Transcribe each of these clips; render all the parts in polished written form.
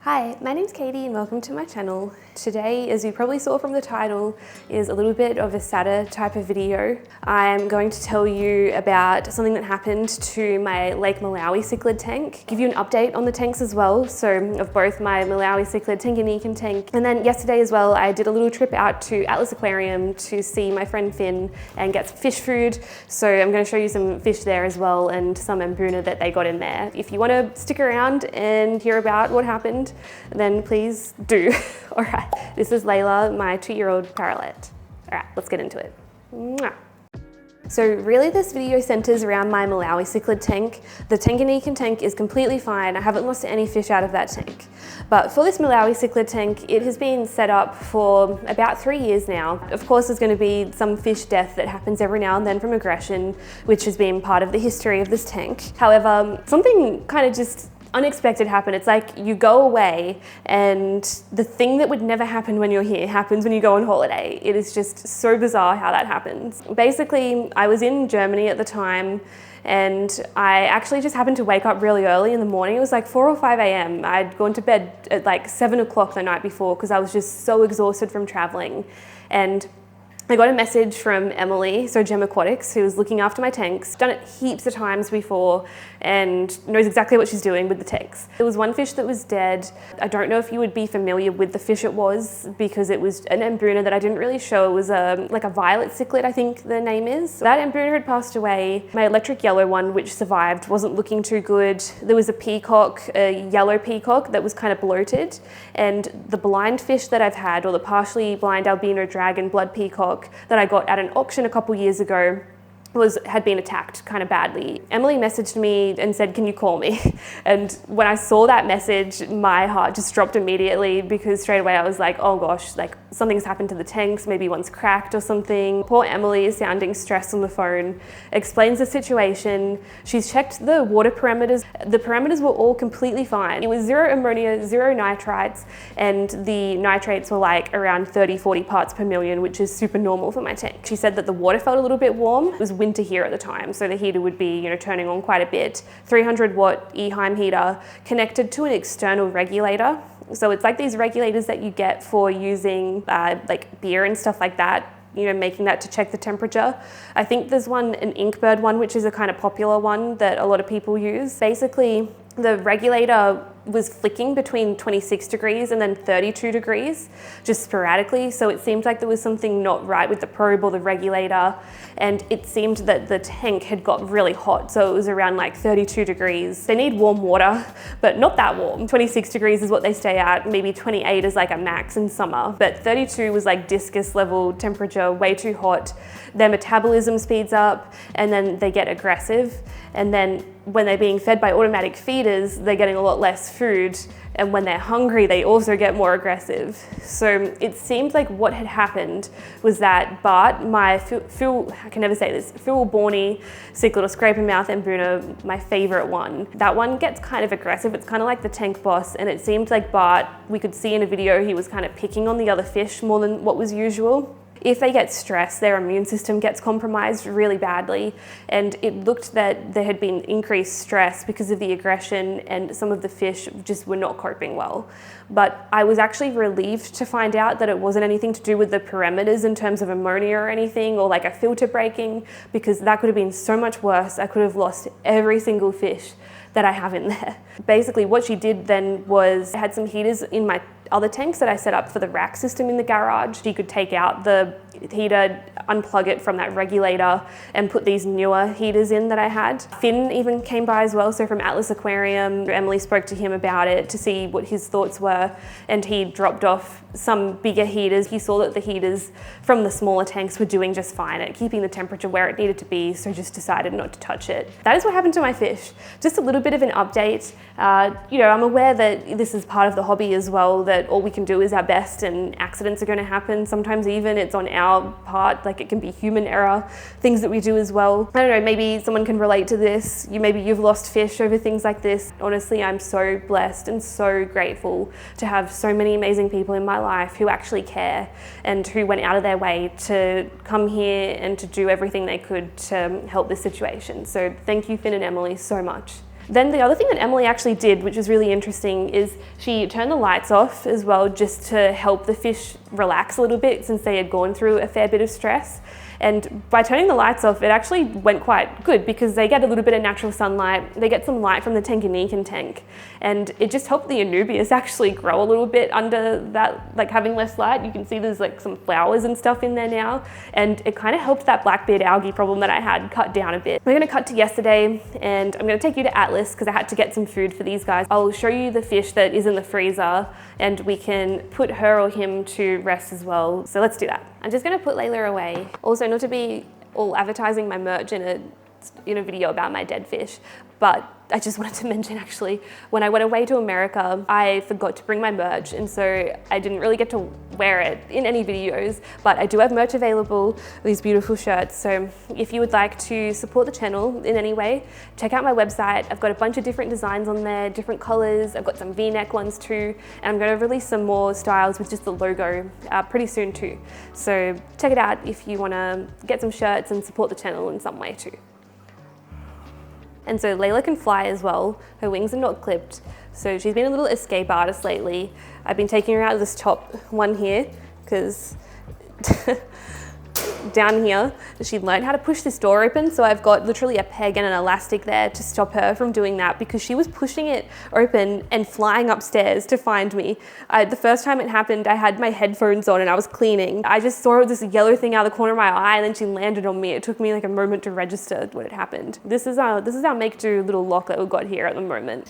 Hi, my name's Katie and welcome to my channel. Today, as you probably saw from the title, is a little bit of a sadder type of video. I'm going to tell you about something that happened to my Lake Malawi cichlid tank, give you an update on the tanks as well, so of both my Malawi cichlid Tanganyika tank. And then yesterday as well, I did a little trip out to Atlas Aquarium to see my friend Finn and get some fish food. So I'm going to show you some fish there as well and some mbuna that they got in there. If you want to stick around and hear about what happened, then please do. All right, this is Layla, my 2-year-old parrotlet. All right, let's get into it. Mwah. So really this video centers around my Malawi cichlid tank. The Tanganyika tank is completely fine. I haven't lost any fish out of that tank. But for this Malawi cichlid tank, it has been set up for about 3 years now. Of course, there's going to be some fish death that happens every now and then from aggression, which has been part of the history of this tank. However, something kind of just unexpected happened. It's like you go away and the thing that would never happen when you're here happens when you go on holiday. It is just so bizarre how that happens. Basically, I was in Germany at the time and I actually just happened to wake up really early in the morning. It was like 4 or 5 a.m. I'd gone to bed at like 7 o'clock the night before because I was just so exhausted from traveling. And I got a message from Emily, so Gem Aquatics, who was looking after my tanks, done it heaps of times before and knows exactly what she's doing with the tanks. There was one fish that was dead. I don't know if you would be familiar with the fish it was because it was an mbuna that I didn't really show. It was like a violet cichlid, I think the name is. That mbuna had passed away. My electric yellow one, which survived, wasn't looking too good. There was a peacock, a yellow peacock that was kind of bloated, and the blind fish that I've had, or the partially blind albino dragon blood peacock, that I got at an auction a couple years ago had been attacked kind of badly. Emily messaged me and said, "Can you call me?" And when I saw that message, my heart just dropped immediately because straight away I was like, oh gosh, like something's happened to the tanks, maybe one's cracked or something. Poor Emily is sounding stressed on the phone, explains the situation. She's checked the water parameters. The parameters were all completely fine. It was 0 ammonia, 0 nitrites, and the nitrates were like around 30-40 parts per million, which is super normal for my tank. She said that the water felt a little bit warm. It was winter here at the time, so the heater would be, turning on quite a bit. 300 watt Eheim heater connected to an external regulator. So it's like these regulators that you get for using like beer and stuff like that, making that to check the temperature. I think there's an Inkbird one, which is a kind of popular one that a lot of people use. Basically, the regulator was flicking between 26 degrees and then 32 degrees, just sporadically. So it seemed like there was something not right with the probe or the regulator. And it seemed that the tank had got really hot. So it was around like 32 degrees. They need warm water, but not that warm. 26 degrees is what they stay at. Maybe 28 is like a max in summer. But 32 was like discus level temperature, way too hot. Their metabolism speeds up and then they get aggressive. And then when they're being fed by automatic feeders, they're getting a lot less food. And when they're hungry, they also get more aggressive. So it seemed like what had happened was that Bart, my I can never say this, Philborni cichlid or scraper mouth mbuna, my favorite one, that one gets kind of aggressive. It's kind of like the tank boss. And it seemed like Bart, we could see in a video, he was kind of picking on the other fish more than what was usual. If they get stressed, their immune system gets compromised really badly. And it looked that there had been increased stress because of the aggression and some of the fish just were not coping well. But I was actually relieved to find out that it wasn't anything to do with the parameters in terms of ammonia or anything, or like a filter breaking, because that could have been so much worse. I could have lost every single fish that I have in there. Basically what she did then was I had some heaters in my other tanks that I set up for the rack system in the garage. She could take out the heater, unplug it from that regulator and put these newer heaters in that I had. Finn even came by as well, so from Atlas Aquarium. Emily spoke to him about it to see what his thoughts were, and he dropped off some bigger heaters. He saw that the heaters from the smaller tanks were doing just fine at keeping the temperature where it needed to be, so just decided not to touch it. That is what happened to my fish. Just a little bit of an update. I'm aware that this is part of the hobby as well, that all we can do is our best and accidents are going to happen. Sometimes even it's on our part, like it can be human error, things that we do as well. I don't know, maybe someone can relate to this. Maybe you've lost fish over things like this. Honestly, I'm so blessed and so grateful to have so many amazing people in my life who actually care and who went out of their way to come here and to do everything they could to help this situation. So thank you, Finn and Emily, so much. Then the other thing that Emily actually did, which was really interesting, is she turned the lights off as well, just to help the fish relax a little bit since they had gone through a fair bit of stress. And by turning the lights off, it actually went quite good because they get a little bit of natural sunlight, they get some light from the Tanganyikan tank, and it just helped the Anubias actually grow a little bit under that, like having less light. You can see there's like some flowers and stuff in there now, and it kind of helped that blackbeard algae problem that I had cut down a bit. We're gonna cut to yesterday, and I'm gonna take you to Atlas because I had to get some food for these guys. I'll show you the fish that is in the freezer, and we can put her or him to rest as well. So let's do that. I'm just gonna put Layla away. Also, not to be all advertising my merch in a video about my dead fish, but I just wanted to mention actually, when I went away to America, I forgot to bring my merch, and so I didn't really get to wear it in any videos, but I do have merch available, these beautiful shirts. So if you would like to support the channel in any way, check out my website. I've got a bunch of different designs on there, different colors. I've got some V-neck ones too, and I'm gonna release some more styles with just the logo pretty soon too. So check it out if you wanna get some shirts and support the channel in some way too. And so Layla can fly as well. Her wings are not clipped. So she's been a little escape artist lately. I've been taking her out of this top one here because down here, she learned how to push this door open. So I've got literally a peg and an elastic there to stop her from doing that because she was pushing it open and flying upstairs to find me. The first time it happened, I had my headphones on and I was cleaning. I just saw this yellow thing out of the corner of my eye, and then she landed on me. It took me like a moment to register what had happened. This is our make-do little lock that we've got here at the moment.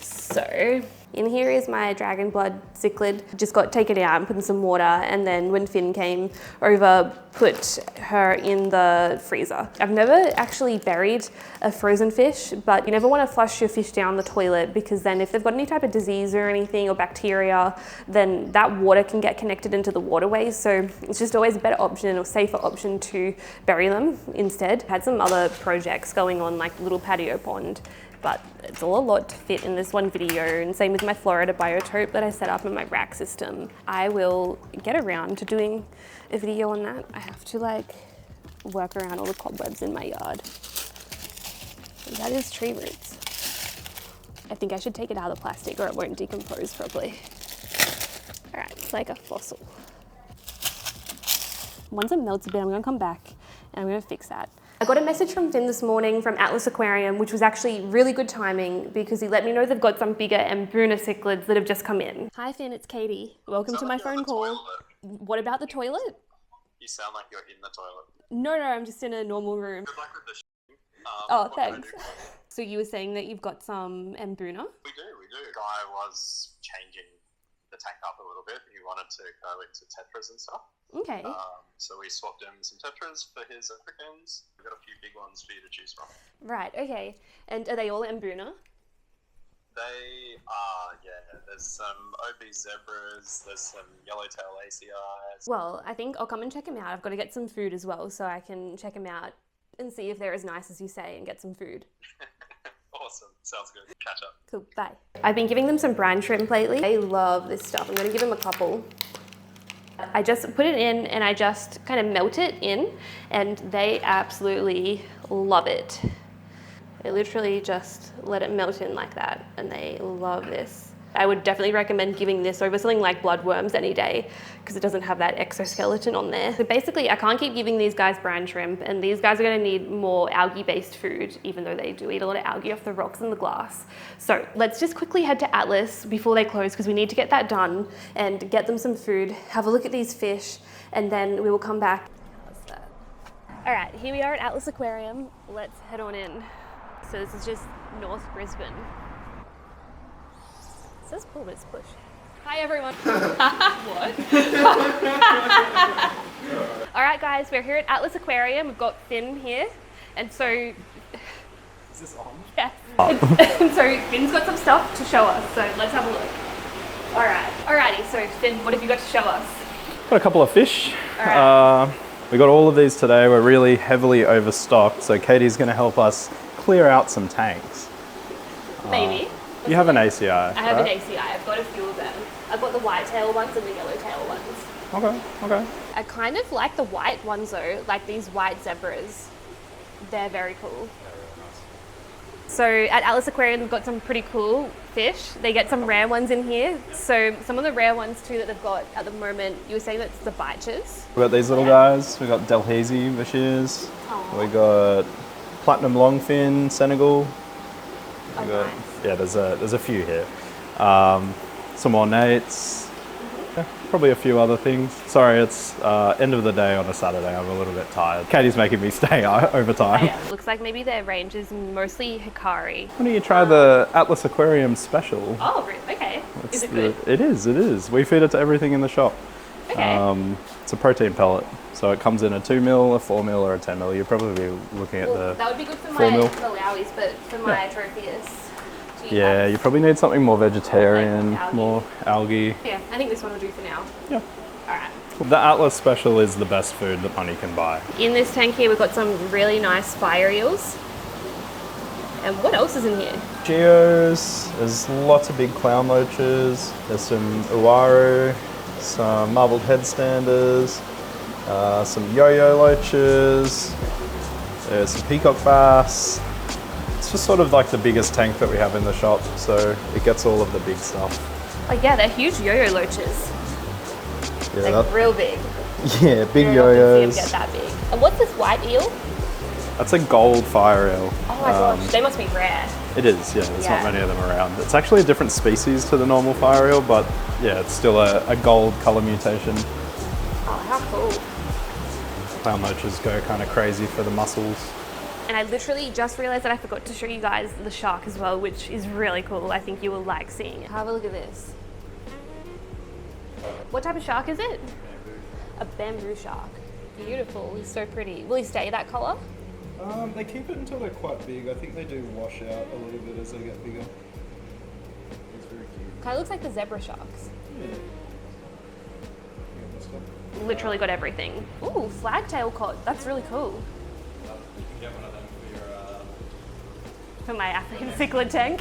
So in here is my dragon blood cichlid. Just got taken out and put in some water, and then when Finn came over, put her in the freezer. I've never actually buried a frozen fish, but you never want to flush your fish down the toilet because then if they've got any type of disease or anything or bacteria, then that water can get connected into the waterways. So it's just always a better option or safer option to bury them instead. Had some other projects going on, like little patio pond, but it's all a lot to fit in this one video, and same with my Florida biotope that I set up in my rack system. I will get around to doing a video on that. I have to like work around all the cobwebs in my yard. And that is tree roots. I think I should take it out of the plastic or it won't decompose properly. All right, it's like a fossil. Once it melts a bit, I'm gonna come back and I'm gonna fix that. I got a message from Finn this morning from Atlas Aquarium, which was actually really good timing because he let me know they've got some bigger Mbuna cichlids that have just come in. Hi Finn, it's Katie. Welcome to my phone call. Toilet. What about the toilet? You sound like you're in the toilet. No, I'm just in a normal room. Good luck with the Oh, thanks. So you were saying that you've got some Mbuna? We do. Guy was changing the tank up a little bit. He wanted to go into tetras and stuff. Okay. So we swapped him some tetras for his Africans. We've got a few big ones for you to choose from. Right, okay. And are they all Mbuna? They are, yeah. There's some obese zebras, there's some yellowtail ACIs. Well, I think I'll come and check them out. I've got to get some food as well, so I can check them out and see if they're as nice as you say and get some food. Awesome. Sounds good. Catch up. Cool, bye. I've been giving them some brine shrimp lately. They love this stuff. I'm gonna give them a couple. I just put it in and I just kind of melt it in, and they absolutely love it. They literally just let it melt in like that, and they love this. I would definitely recommend giving this over something like bloodworms any day because it doesn't have that exoskeleton on there. So basically I can't keep giving these guys brine shrimp, and these guys are going to need more algae-based food, even though they do eat a lot of algae off the rocks and the glass. So let's just quickly head to Atlas before they close because we need to get that done and get them some food, have a look at these fish, and then we will come back. How's that? All right, here we are at Atlas Aquarium. Let's head on in. So this is just North Brisbane. It says pull, but it's push. Hi everyone. What? All right guys, we're here at Atlas Aquarium. We've got Finn here. And so... Is this on? Yeah. And so Finn's got some stuff to show us, so let's have a look. All right. Alrighty, so Finn, what have you got to show us? Got a couple of fish. All right. We got all of these today. We're really heavily overstocked, so Katie's going to help us clear out some tanks. Maybe. You have an ACI, I have an ACI. I've got a few of them. I've got the whitetail ones and the yellowtail ones. Okay. I kind of like the white ones though, like these white zebras. They're very cool. So at Atlas Aquarium, they've got some pretty cool fish. They get some rare ones in here. So some of the rare ones too that they've got at the moment, you were saying that's the biches. We've got these little guys. We've got Delhaize Vishirs. We got Platinum Longfin Senegal. Oh, Got, nice. yeah, there's a few here. Some ornates. Yeah, probably a few other things. Sorry, it's end of the day on a Saturday. I'm a little bit tired. Katie's making me stay overtime. Yeah, looks like maybe their range is mostly Hikari. Why don't you try the Atlas Aquarium special? Oh, okay. Is it good? It is. We feed it to everything in the shop. Okay. It's a protein pellet. So it comes in a 2 mil, a 4 mil, or a 10 mil. You're probably looking at Well, the that would be good for 4 my mil. Malawi's, but for my Tropheus. do you Yeah, have- you probably need something more vegetarian, Like algae. more algae. Yeah, I think this one will do for now. Yeah. All right. The Atlas Special is the best food that money can buy. In this tank here, we've got some really nice fire eels. And what else is in here? Geos, there's lots of big clown loaches, there's some uaru, some marbled headstanders, some yo-yo loaches, there's some peacock bass. It's just sort of like the biggest tank that we have in the shop, so it gets all of the big stuff. Oh yeah, they're huge yo-yo loaches. Yeah, Like real big. yeah, big Very often see them yo-yos. get that big. And what's this white eel? That's a gold fire eel. Oh my gosh, they must be rare. It is, yeah, there's Yeah. not many of them around. It's actually a different species to the normal fire eel, but yeah, it's still a gold colour mutation. Oh, how cool. Clown loaches go kind of crazy for the mussels. And I literally just realized that I forgot to show you guys the shark as well, which is really cool. I think you will like seeing it. Have a look at this. What type of shark is it? A bamboo shark. Beautiful, he's so pretty. Will he stay that colour? They keep it until they're quite big. I think they do wash out a little bit as they get bigger. It's very cute. Kind of looks like the zebra sharks. Literally got everything. Ooh, flagtail cod. That's really cool. You can get one of them for your For my African cichlid tank.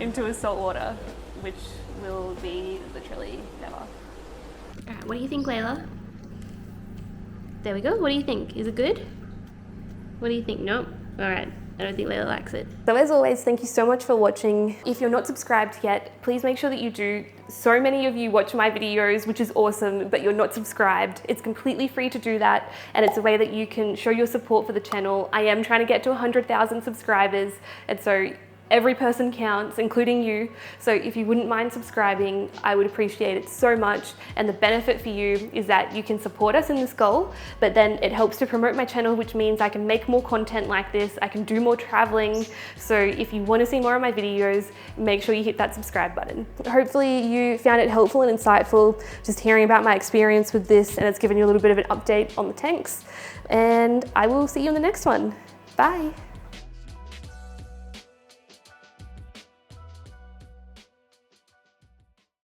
Into a saltwater, which will be literally never. Alright, what do you think, Layla? There we go. What do you think? Is it good? What do you think? Nope. Alright. I don't think Layla likes it. So as always, thank you so much for watching. If you're not subscribed yet, please make sure that you do. So many of you watch my videos, which is awesome, but you're not subscribed. It's completely free to do that, and it's a way that you can show your support for the channel. I am trying to get to 100,000 subscribers, and so every person counts, including you. So if you wouldn't mind subscribing, I would appreciate it so much. And the benefit for you is that you can support us in this goal, but then it helps to promote my channel, which means I can make more content like this. I can do more traveling. So if you want to see more of my videos, make sure you hit that subscribe button. Hopefully you found it helpful and insightful, just hearing about my experience with this, and it's given you a little bit of an update on the tanks. And I will see you in the next one. Bye.